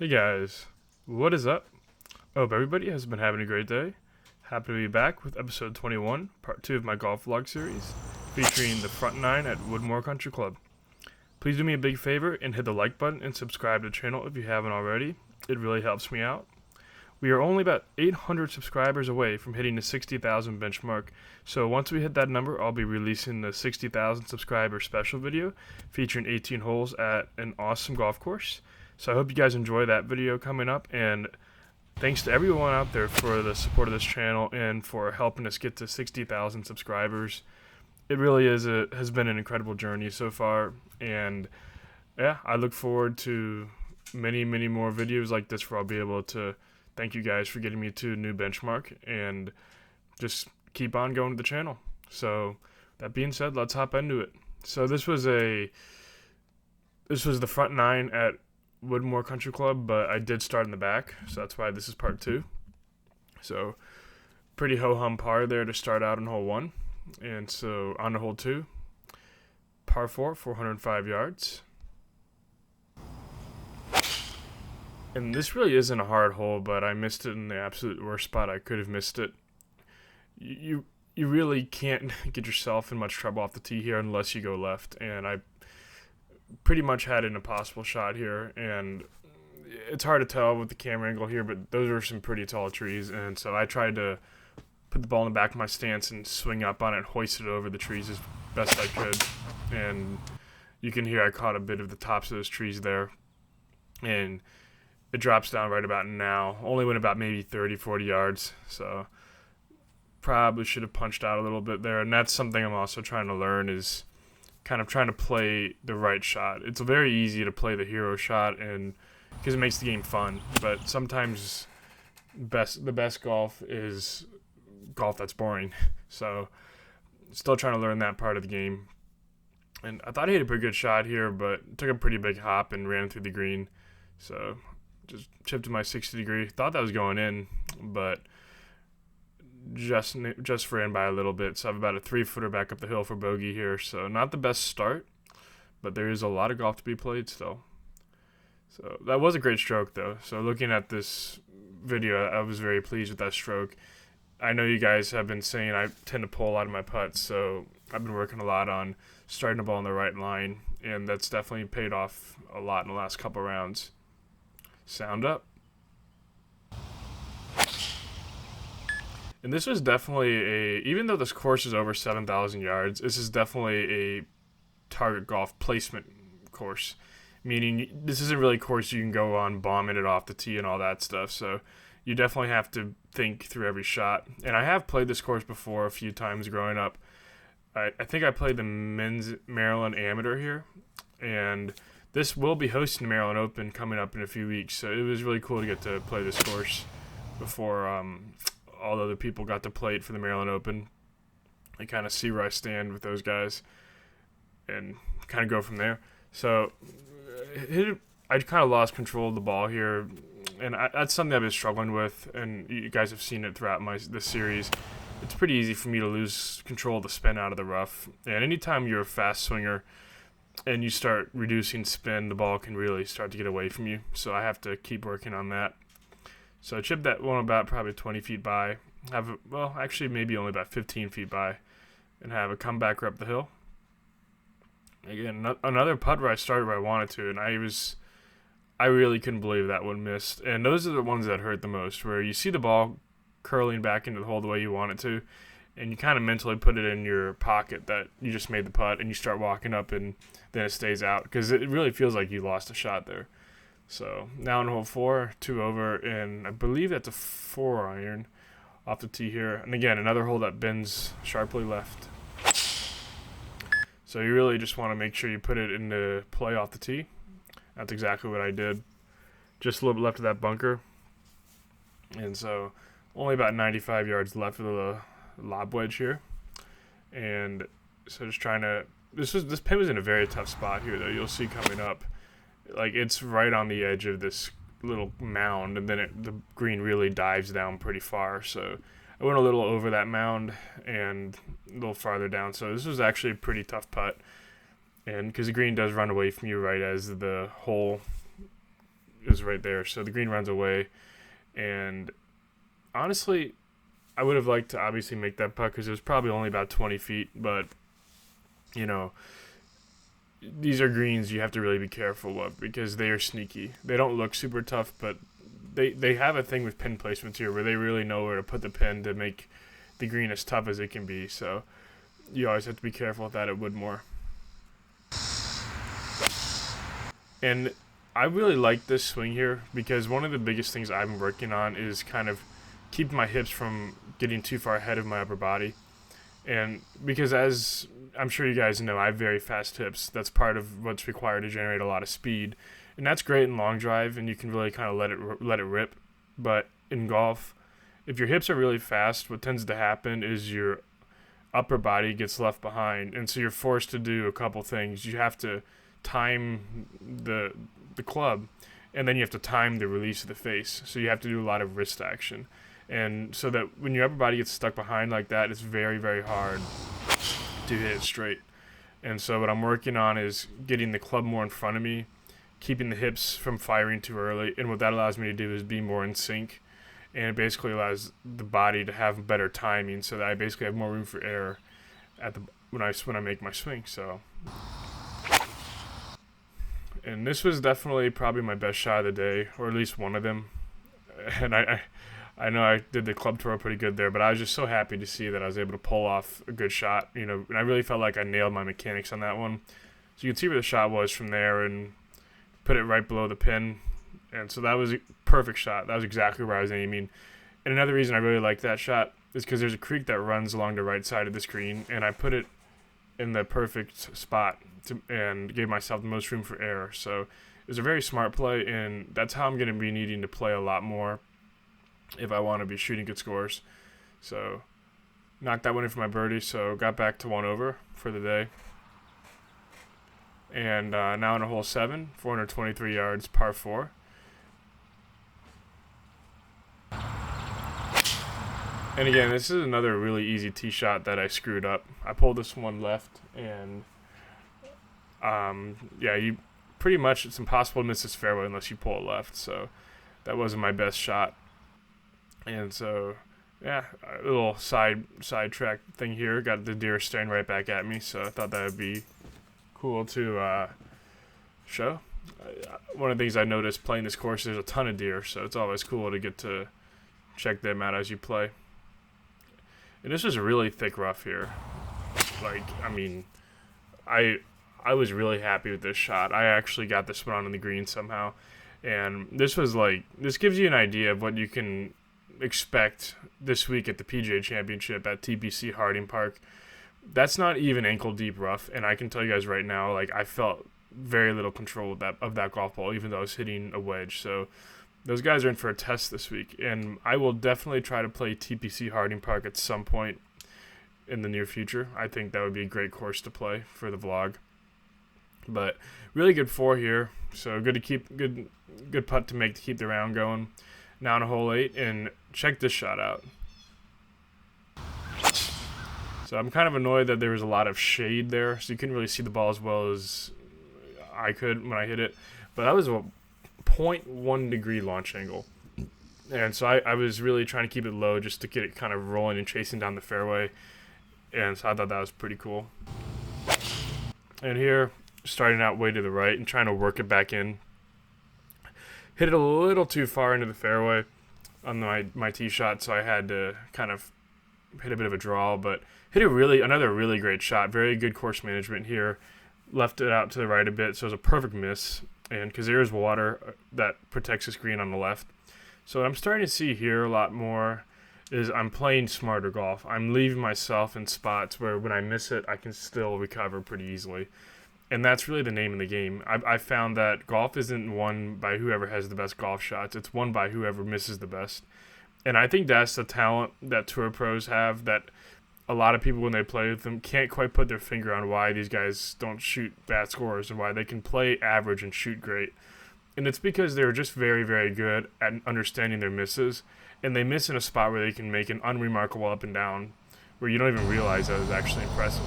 Hey guys, what is up? Hope everybody has been having a great day. Happy to be back with episode 21, part 2 of my golf vlog series, featuring the front nine at WOODMORE Country Club. Please do me a big favor and hit the like button and subscribe to the channel if you haven't already. It really helps me out. We are only about 800 subscribers away from hitting the 60,000 benchmark, so once we hit that number, I'll be releasing the 60,000 subscriber special video featuring 18 holes at an awesome golf course. So I hope you guys enjoy that video coming up, and thanks to everyone out there for the support of this channel and for helping us get to 60,000 subscribers. It really has been an incredible journey so far, and yeah, I look forward to many more videos like this where I'll be able to thank you guys for getting me to a new benchmark and just keep on going to the channel. So that being said, let's hop into it. So this was the front nine at WOODMORE Country Club, but I did start in the back, so that's why this is part 2. So pretty ho-hum par there to start out in hole 1. And so on to hole 2, par 4, 405 yards. And this really isn't a hard hole, but I missed it in the absolute worst spot I could have missed it. You really can't get yourself in much trouble off the tee here unless you go left, and I pretty much had an impossible shot here, and it's hard to tell with the camera angle here, but those are some pretty tall trees, and so I tried to put the ball in the back of my stance and swing up on it and hoist it over the trees as best I could. And you can hear I caught a bit of the tops of those trees there, and it drops down right about now. Only went about maybe 30-40 yards, so probably should have punched out a little bit there. And that's something I'm also trying to learn, is kind of trying to play the right shot. It's very easy to play the hero shot, and because it makes the game fun, but sometimes the best golf is golf that's boring. So still trying to learn that part of the game. And I thought he had a pretty good shot here, but took a pretty big hop and ran through the green. So just chipped to my 60 degree. Thought that was going in, but just ran by a little bit. So I have about a 3-footer back up the hill for bogey here. So not the best start, but there is a lot of golf to be played still. So that was a great stroke though. So looking at this video, I was very pleased with that stroke. I know you guys have been saying I tend to pull a lot of my putts, so I've been working a lot on starting the ball in the right line, and that's definitely paid off a lot in the last couple rounds. Sound up. And this was definitely even though this course is over 7,000 yards, this is definitely a target golf placement course. Meaning this isn't really a course you can go on bombing it off the tee and all that stuff. So you definitely have to think through every shot. And I have played this course before a few times growing up. I think I played the men's Maryland Amateur here. And this will be hosting the Maryland Open coming up in a few weeks. So it was really cool to get to play this course before all the other people got to play it for the Maryland Open. I kind of see where I stand with those guys and kind of go from there. So I kind of lost control of the ball here, and that's something I've been struggling with, and you guys have seen it throughout this series. It's pretty easy for me to lose control of the spin out of the rough, and anytime you're a fast swinger and you start reducing spin, the ball can really start to get away from you, so I have to keep working on that. So I chipped that one about probably 20 feet by, actually maybe only about 15 feet by, and have a comebacker up the hill. Again, another putt where I started where I wanted to, and I really couldn't believe that one missed. And those are the ones that hurt the most, where you see the ball curling back into the hole the way you want it to, and you kind of mentally put it in your pocket that you just made the putt, and you start walking up, and then it stays out, because it really feels like you lost a shot there. So now in hole 4, 2 over, and I believe that's a 4-iron off the tee here. And again, another hole that bends sharply left. So you really just want to make sure you put it into play off the tee. That's exactly what I did. Just a little bit left of that bunker. And so only about 95 yards left of the lob wedge here. And so just trying to... This pin was in a very tough spot here, though. You'll see coming up. Like, it's right on the edge of this little mound, and then the green really dives down pretty far. So I went a little over that mound and a little farther down. So this was actually a pretty tough putt. And because the green does run away from you right as the hole is right there. So the green runs away. And honestly, I would have liked to obviously make that putt because it was probably only about 20 feet. But, you know, these are greens you have to really be careful of because they are sneaky. They don't look super tough, but they have a thing with pin placements here where they really know where to put the pin to make the green as tough as it can be. So you always have to be careful with that at WOODMORE. And I really like this swing here because one of the biggest things I've been working on is kind of keeping my hips from getting too far ahead of my upper body. And because, as I'm sure you guys know, I have very fast hips. That's part of what's required to generate a lot of speed. And that's great in long drive, and you can really kind of let it rip. But in golf, if your hips are really fast, what tends to happen is your upper body gets left behind. And so you're forced to do a couple things. You have to time the club, and then you have to time the release of the face. So you have to do a lot of wrist action. And so that when your upper body gets stuck behind like that, it's very, very hard to hit it straight. And so what I'm working on is getting the club more in front of me, keeping the hips from firing too early. And what that allows me to do is be more in sync. And it basically allows the body to have better timing so that I basically have more room for error when I make my swing. So, and this was definitely probably my best shot of the day, or at least one of them. And I know I did the club tour pretty good there, but I was just so happy to see that I was able to pull off a good shot, and I really felt like I nailed my mechanics on that one. So you can see where the shot was from there and put it right below the pin. And so that was a perfect shot. That was exactly where I was aiming. And another reason I really like that shot is because there's a creek that runs along the right side of the screen, and I put it in the perfect spot and gave myself the most room for error. So it was a very smart play, and that's how I'm going to be needing to play a lot more if I want to be shooting good scores. So knocked that one in for my birdie, so got back to 1 over for the day. And now on a hole 7, 423 yards, par 4. And again, this is another really easy tee shot that I screwed up. I pulled this one left, and you pretty much, it's impossible to miss this fairway unless you pull it left. So that wasn't my best shot. And so, yeah, a little sidetrack thing here. Got the deer staring right back at me, so I thought that would be cool to show. One of the things I noticed playing this course, there's a ton of deer, so it's always cool to get to check them out as you play. And this was a really thick rough here. I was really happy with this shot. I actually got this one on the green somehow. And this gives you an idea of what you can expect this week at the PGA Championship at TPC Harding Park. That's not even ankle deep rough, and I can tell you guys right now, I felt very little control of that golf ball, even though I was hitting a wedge. So those guys are in for a test this week, and I will definitely try to play TPC Harding Park at some point in the near future. I think that would be a great course to play for the vlog. But really good 4 here, so good putt to make to keep the round going. Now on a hole 8, and check this shot out. So I'm kind of annoyed that there was a lot of shade there, so you couldn't really see the ball as well as I could when I hit it. But that was a 0.1 degree launch angle. And so I was really trying to keep it low just to get it kind of rolling and chasing down the fairway. And so I thought that was pretty cool. And here, starting out way to the right and trying to work it back in. Hit it a little too far into the fairway on my tee shot, so I had to kind of hit a bit of a draw, but hit another really great shot. Very good course management here. Left it out to the right a bit, so it was a perfect miss. And because there is water that protects the screen on the left. So what I'm starting to see here a lot more is I'm playing smarter golf. I'm leaving myself in spots where when I miss it, I can still recover pretty easily. And that's really the name of the game. I've found that golf isn't won by whoever has the best golf shots. It's won by whoever misses the best. And I think that's the talent that tour pros have that a lot of people, when they play with them, can't quite put their finger on why these guys don't shoot bad scores and why they can play average and shoot great. And it's because they're just very, very good at understanding their misses. And they miss in a spot where they can make an unremarkable up and down where you don't even realize that is actually impressive.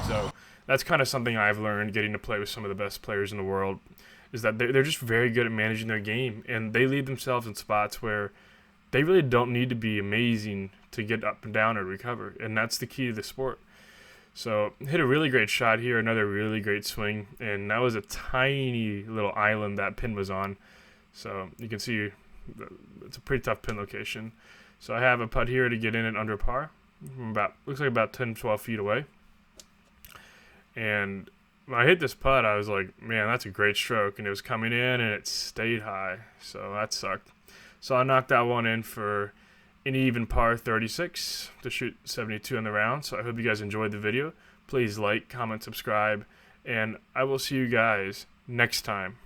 So that's kind of something I've learned getting to play with some of the best players in the world, is that they're just very good at managing their game, and they leave themselves in spots where they really don't need to be amazing to get up and down or recover, and that's the key to the sport. So hit a really great shot here, another really great swing, and that was a tiny little island that pin was on. So you can see it's a pretty tough pin location. So I have a putt here to get in at under par. Looks like about 10, 12 feet away. And when I hit this putt, I was like, man, that's a great stroke. And it was coming in, and it stayed high. So that sucked. So I knocked that one in for an even par 36 to shoot 72 in the round. So I hope you guys enjoyed the video. Please like, comment, subscribe, and I will see you guys next time.